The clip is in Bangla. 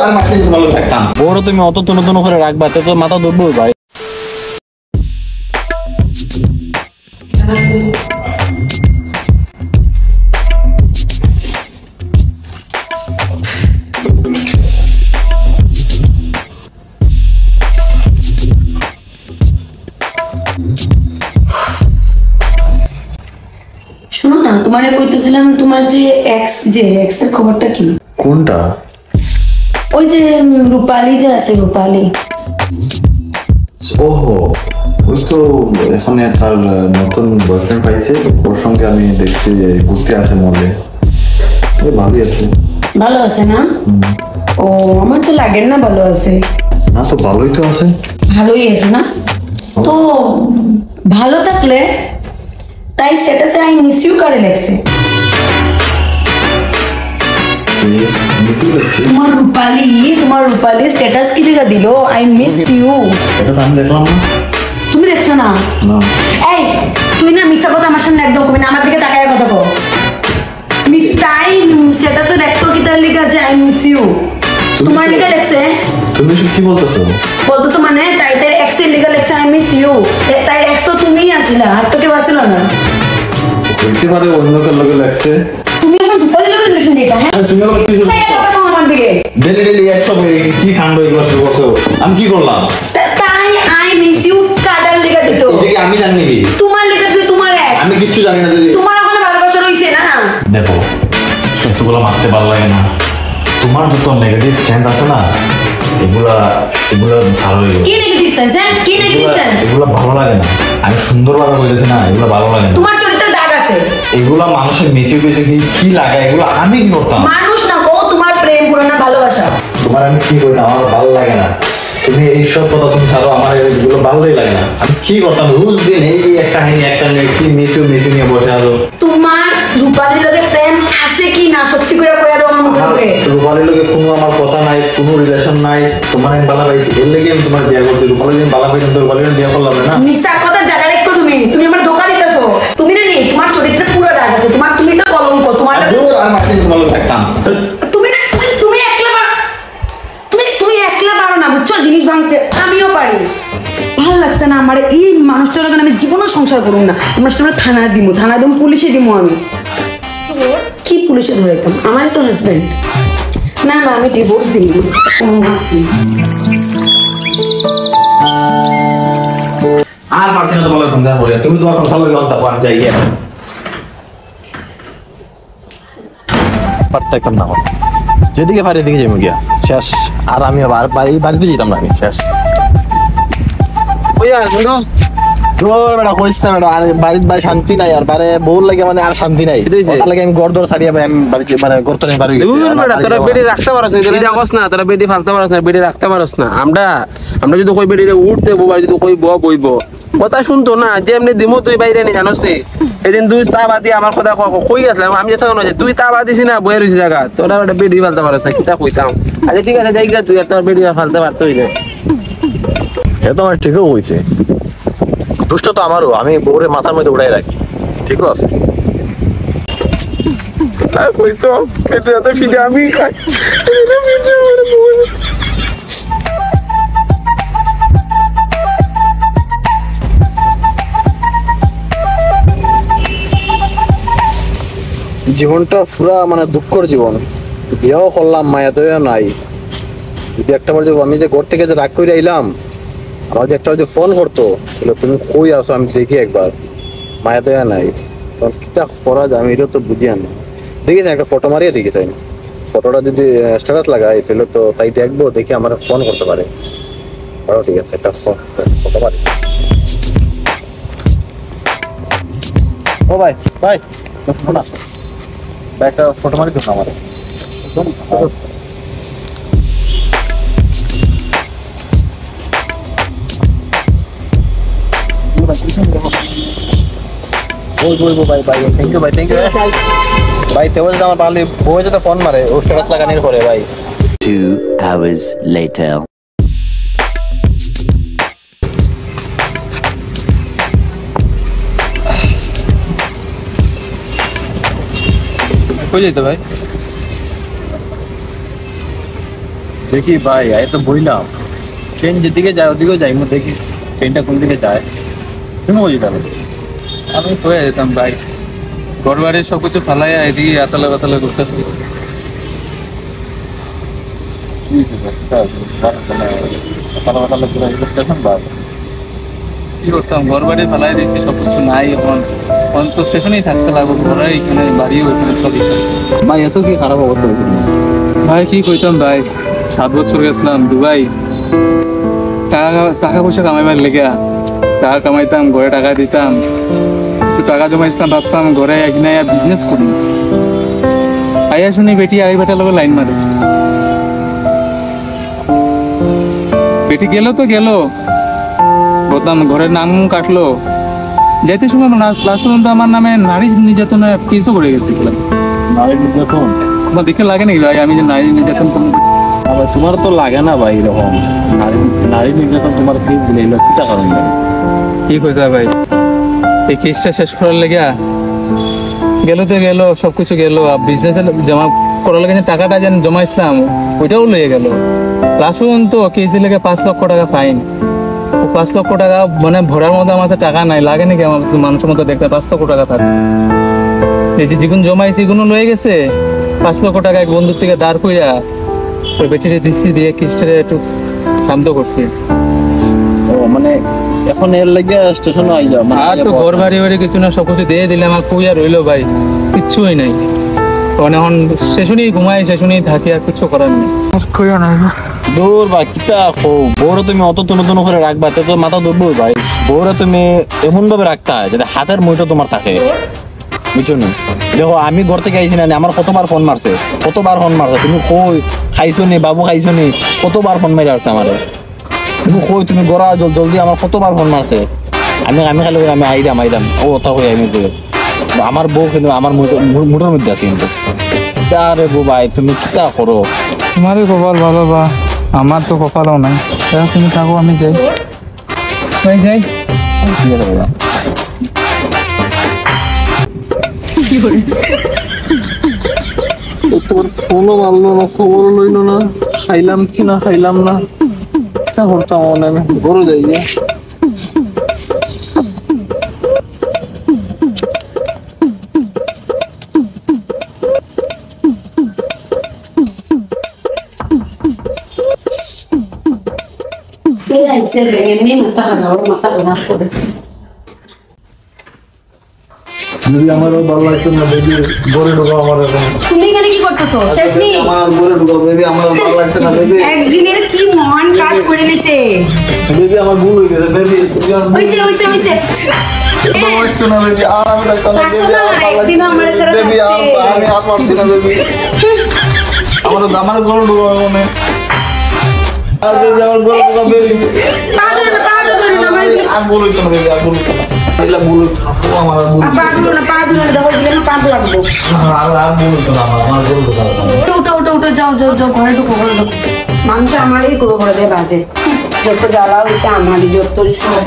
আর মাসে ভালো থাকতাম। বড় তুমি অত তনতন করে রাখবা তো মাথা ধরবো ভাই। শোনো না, তোমারে কইতেছিলাম তোমার যে এক্স এর খবরটা কি? কোনটা? ওই যে রূপালী যে আছে, রূপালী। ওহো, ওই তো এখন তার নতুন বয়ফ্রেন্ড পাইছে, ওর সঙ্গে আমি দেখছি ঘুরতে আছে মলে। ভালোই আছে। ভালো আছে না? ও আমার তো লাগেন না ভালো আছে। না তো ভালোই তো আছে। ভালোই আছে না? তো ভালো থাকলে তাই স্ট্যাটাসে আই মিস ইউ কারে লেখছে? তোমার রূপালী স্ট্যাটাস কি লেখা দিল? I miss you. এটা তো আমি দেখলাম না। তুমি দেখছো না? না। এই তুই না মিছা কথা আমার সামনে একদম কবি না, আমার দিকে তাকায় কথা কও। মিস তাই স্ট্যাটাসে দেখতো কি তার লেখা যে আই মিস ইউ? তোমার লেখা লেখছে? তুমি কি বলতেছো? বলতেছো মানে তাই তার এক্স এর লেখা লেখছে আই মিস ইউ। তাই এক্স তো তুমিই আসিলা, আর তো কেউ আসিল না। হইতে পারে অন্য কার লগে লাগছে। তুমি এখন রূপালী লগে রিলেশন দিতা? হ্যাঁ তুমি ওগুলো কি শুরু করছো? আমার দিকে ডেলি ডেলি একসঙ্গে কি কাণ্ড এগুলো শুরু করছো? আমি কি করলাম? তাই আই মিস ইউ কাটার লেখা দিত। এটা কি আমি জানি নাকি? তোমার লেখা দিছে তোমার এক্স। আমি কিচ্ছু জানি না। তোমার ওখানে ভালোবাসা রইছে না? দেখো, সত্যগুলো মারতে ভালো লাগে না। তোমার যত নেগেটিভ সেন্স আছে না, এগুলা ভালো লাগে। কি নেগেটিভ সেন্স? হ্যাঁ কি নেগেটিভ সেন্স? এগুলা ভালো লাগে না। আমি সুন্দরভাবে বলেছি না, এগুলো ভালো লাগে না। তোমার চরিত্রে দাগ আছে। এগুলা মানুষের মিশে মিশে কি লাগায়, এগুলো আমি কি করতাম? মানুষ না গো, তোমার প্রেম পুরানা ভালোবাসা। তোমার আমি কি করি না, আমার ভালো লাগে না। তুমি এইসব কথা তুমি ছাড়ো, আমার এগুলো ভালোই লাগে না। আমি কি করতাম রোজ দিন এই একটা নিয়ে কি মিশু নিয়ে বসে আছো। তোমার রূপালীর লগে প্রেম আছে কি না সত্যি করে কইয়া দাও আমার মুখে মুখে। রূপালীর লগে কোনো আমার কথা নাই, কোনো রিলেশন নাই। তোমার আমি বালা পাইছি, এর লেগে আমি তোমার বিয়ে করছি। রূপালীর আমি বালা পাইছি, তো রূপালীর বিয়ে করলাম না। মিছা কথা জায়গা রেখো তুমি আমার ধোঁকা দিতেছো। তুমি না নেই, তোমার চরিত্রে পুরো দাগ আছে। তুমি তো কলঙ্ক। তোমার আর মাসে ভালো থাকতাম। তুমি একলা পারো না, বুঝছো জিনিস ভাঙতে? আমিও পারি। ভালো লাগছে না আমার এই মানুষটার লগে আমি জীবনও সংসার করুন না। মানুষটা থানায় দিমু, পুলিশে দিমু। আমি কি পুলিশে ধরাইতাম? আমার তো হাজবেন্ড। না আমি ডিভোর্স দিই। আর পারছি না তোমার সংসার করে। তুমি তোমার সংসার লগে অন্ত পান যাই গিয়ে পারতাম না আমার, যেদিকে পারি এদিকে যাবো গিয়া শেষ। আর আমি আবার বাড়িতে যেতাম না, আমি শেষ। বাড়ি শান্তি নাই, আর বারে বউর লাগে মানে আর শান্তি নাই। লাগে আমি গড় দর ছাড়িয়ে আমি বাড়িতে মানে গড়তে নেই বাড়ি। তোরা বেডি রাখতে পারছ না, এটা কস না। তোরা বেডি ফালতে পারছ না, বেডি রাখতে পারছ না। আমরা যদি কই বেডি উঠতে বউ, যদি কই বইব কথা শুনতো না যে এমনি দিমো তুই বাইরে নি জানোস নি। এদিন দুই তা বাদি আমার কথা কই আসলাম আমি, যেতে না যে তুই তা বাদিছি না বইয়ের হইছে জায়গা। তোরা ওটা বেডি ফালতে পারছ না, কিতা কইতাম। আচ্ছা ঠিক আছে, যাই গা তুই আর তোর বেডি ফালতে পারতো হইছে। এ তো আমার ঠিকও হয়েছে, দুষ্ট তো আমারও। আমি বউরে মাথার মধ্যে উড়াই রাখি, ঠিকও আছে। আমি খাই জীবনটা পুরা মানে দুঃখর জীবন। বিয়েও করলাম, মায়া তো নাই। যদি একটা বার আমি যে ঘর থেকে যে রাগ করে আইলাম, আমার যে একটা ফোন করতো, তুমি কই আসো আমি দেখি একবার, মায়া দয়া নাই। তখন কিটা করা যায় আমি এটা তো বুঝি না। দেখেছি একটা ফটো মারিয়ে দেখি, তাই ফটোটা যদি স্ট্যাটাস লাগাই তাহলে তো তাই দেখবো, দেখি আমার ফোন করতে পারে। ঠিক আছে, একটা ফটো মারি। ও ভাই ফোন আসো ভাই, একটা ফটো মারি তো আমার। ভাই থ্যাংক ইউ ভাই। তেও যদি আমার পারলে বউ যদি ফোন মারে ও স্ট্যাটাস লাগানোর পরে ভাই। 2 hours later. কই যাইতো ভাই? দেখি ভাই এই তো বইলাম ট্রেন যেদিকে যায় ওদিকেও যাই দেখি ট্রেনটা কোন দিকে যায় তুমি বুঝি তাহলে আমি কয়ে যেতাম ভাই ঘর বাড়ির সবকিছু ফালাইয়া এদিকে আতালে বাতালে ঘুরতেছি কি করতাম ঘর বাড়ি ফালাই দিয়েছি সবকিছু নাই এখন এখন তো স্টেশনেই থাকতে লাগবো ঘরে এখানে বাড়িও ওইখানে সবই ভাই এত কি খারাপ অবস্থা ভাই কি কইতাম ভাই 7 বছর গেছিলাম দুবাই টাকা পয়সা কামাইবার লেগে টাকা কামাইতাম ঘরে টাকা দিতাম কিছু টাকা জমাইছিলাম ভাবছিলাম ঘরে এখানে বিজনেস করি আইয়া শুনি বেটি আই বেটার লোক লাইন মারে বেটি গেল তো গেল বলতাম ঘরের নাম কাটলো যাইতে সময় লাস্ট পর্যন্ত আমার নামে নারী নির্যাতনের কেসও করে গেছে নারী নির্যাতন তোমার দেখে লাগে নাকি ভাই আমি যে নারী নির্যাতন করবো আবার তোমার তো লাগে না ভাই এরকম নারী নির্যাতন তোমার কি দিলে এলো কিটা কারণ ভাই কি কইতা ভাই এই কেসটা শেষ করার লেগে গেল তো গেল সবকিছু গেল বিজনেসে জমা করার লেগে যে টাকাটা যেন জমাইছিলাম ওইটাও লয়ে গেল লাস্ট পর্যন্ত কেসে লেগে 5 লক্ষ টাকা ফাইন 5 লক্ষ টাকা মানে ভরার মতো আমার কাছে টাকা নাই লাগে নাকি আমার কাছে মানুষের মতো দেখতে 5 লক্ষ টাকা থাকে এই যে যেগুলো জমাইছি এগুলো লয়ে গেছে 5 লক্ষ টাকা এক বন্ধুর থেকে দাঁড় কইরা ওই বেটিরে দিচ্ছি দিয়ে কেসটারে একটু শান্ত করছি ও মানে এখন এর লাগে স্টেশনে আই যাও আর তো ঘর বাড়ি বাড়ি কিছু না সবকিছু দিয়ে দিলে আমার কই আর রইলো ভাই কিচ্ছুই নাই তখন এখন স্টেশনেই ঘুমাই স্টেশনেই থাকি আর কিছু করার নেই আর কইও না দূর ভাই কিতা খো বউরে তুমি অত নতুন করে রাখবা তো মাথা ধরবো ভাই বউরে তুমি এমন ভাবে রাখতে হয় যাতে হাতের মুইটা তোমার থাকে বুঝছো না দেখো আমি ঘর থেকে আইছি না আমার কতবার ফোন মারছে তুমি কই খাইছো নি বাবু খাইছো নি কতবার ফোন মারি আসছে আমারে তুমি কই তুমি গড়া জলদি আমার কতবার ফোন মারছে আমি খালি আমি আইরাম ও কথা কই আমি কই আমার বউ কিন্তু আমার মুঠোর মধ্যে আছে কিন্তু আরে বউ ভাই তুমি কিতা করো তোমারই কপাল ভালো বা আমার তো কপালও নাই তুমি থাকো আমি যাই ভাই যাই ঠিক আছে ভাইয়া তোর ফোনও মারলো না খবরও লইলো না খাইলাম কি না খাইলাম না তা করতাম আমি ঘরে যাই গিয়া আমারও ভালো লাগছে না বেবি বলে ঢুকো আমার এখন তুমি এখানে কি করতেছো শেষ নেই আমার বলে ঢুকো বেবি আমার ভালো লাগছে না বেবি একদিনের কি মহান কাজ করে নিছে বেবি আমার ভুল হয়ে গেছে বেবি তুমি আর হইছে ভালো লাগছে না বেবি আর আমি লাগতাম না বেবি একদিন আমার সাথে বেবি আমি আর পারছি না বেবি আমার গরু ঢুকো মনে আর বেবি আমার গরু ঢুকো বেবি আর বলতো না বেবি আর বলতো না এলা বলো থাকো আমার বল পা দুলো না দেখো দিলে পা লাগবো আর বলতো না আমার গরু ঢুকো উঠো যাও ঘরে ঢুকো মানুষ আমারই করে দেয় বাজে যত জ্বালা হয়েছে আমারই যত সব